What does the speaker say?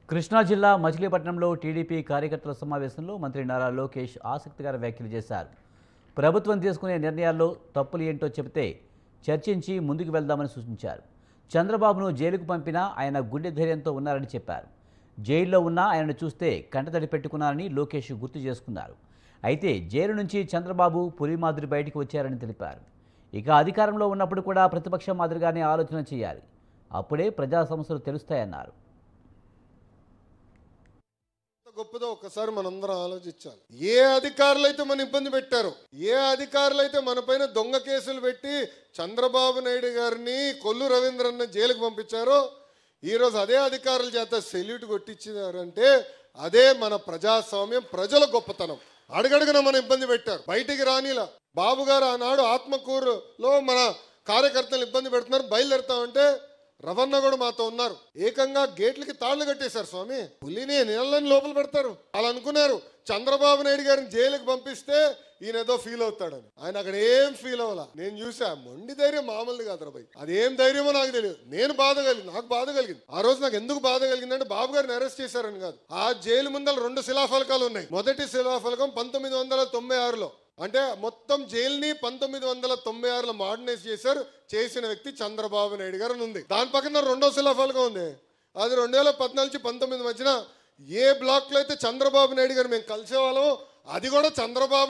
కృష్ణా జిల్లా మచిలీపట్నంలో టీడీపీ కార్యకర్తల సమావేశంలో మంత్రి నారా లోకేష్ ఆసక్తికర వ్యాఖ్యలు చేశారు. ప్రభుత్వం తీసుకునే నిర్ణయాల్లో తప్పులు ఏంటో చెబితే చర్చించి ముందుకు వెళ్దామని సూచించారు. చంద్రబాబును జైలుకు పంపినా ఆయన గుండె ధైర్యంతో ఉన్నారని చెప్పారు. జైల్లో ఉన్నా ఆయనను చూస్తే కంటతడి పెట్టుకున్నారని లోకేష్ గుర్తు చేసుకున్నారు. అయితే జైలు నుంచి చంద్రబాబు పులి మాదిరి బయటికి వచ్చారని తెలిపారు. ఇక అధికారంలో ఉన్నప్పుడు కూడా ప్రతిపక్ష మాదిరిగానే ఆలోచన చేయాలి, అప్పుడే ప్రజా సమస్యలు తెలుస్తాయన్నారు. గొప్పదో ఒక్కసారి మనందరం ఆలోచించాలి. ఏ అధికారులు అయితే మన ఇబ్బంది పెట్టారో, ఏ అధికారులు అయితే మన పైన దొంగ కేసులు పెట్టి చంద్రబాబు నాయుడు గారిని కొల్లు రవీంద్రన్న జైలుకు పంపించారో, ఈరోజు అదే అధికారుల చేత సెల్యూట్ కొట్టించారంటే అదే మన ప్రజాస్వామ్యం, ప్రజల గొప్పతనం. అడుగడుగున మన ఇబ్బంది పెట్టారు, బయటికి రానిలా. బాబు గారు ఆనాడు ఆత్మకూరులో మన కార్యకర్తలు ఇబ్బంది పెడుతున్నారు, బయలుదేరుతామంటే రవణ కూడా మాతో ఉన్నారు. ఏకంగా గేట్లకి తాళ్లు కట్టేశారు. స్వామి, పులిని నీళ్ళని లోపల పెడతారు. అలా అనుకున్నారు చంద్రబాబు నాయుడు గారిని జైలుకి పంపిస్తే ఈయన ఏదో ఫీల్ అవుతాడని. ఆయన అక్కడ ఏం ఫీల్ అవ్వాల. నేను చూసా, మొండి ధైర్యం మామూలుది కాదు రాబాయ్. అదేం ధైర్యమో నాకు తెలియదు. నాకు బాధ కలిగింది. ఆ రోజు నాకు ఎందుకు బాధ కలిగిందంటే బాబు గారిని అరెస్ట్ చేశారని కాదు. ఆ జైలు ముందర 2 శిలాఫలకాలు ఉన్నాయి. మొదటి శిలాఫలకం 1996లో, అంటే మొత్తం జైల్ని 1996లో మోడర్నైజ్ చేశారు. చేసిన వ్యక్తి చంద్రబాబు నాయుడు గారు అని ఉంది. దాని పక్కన 2వ శిలాఫలకం ఉంది. అది 2014 నుంచి 19 మధ్యన ఏ బ్లాక్లో అయితే చంద్రబాబు నాయుడు గారు మేము కలిసేవాళ్ళం, అది కూడా చంద్రబాబు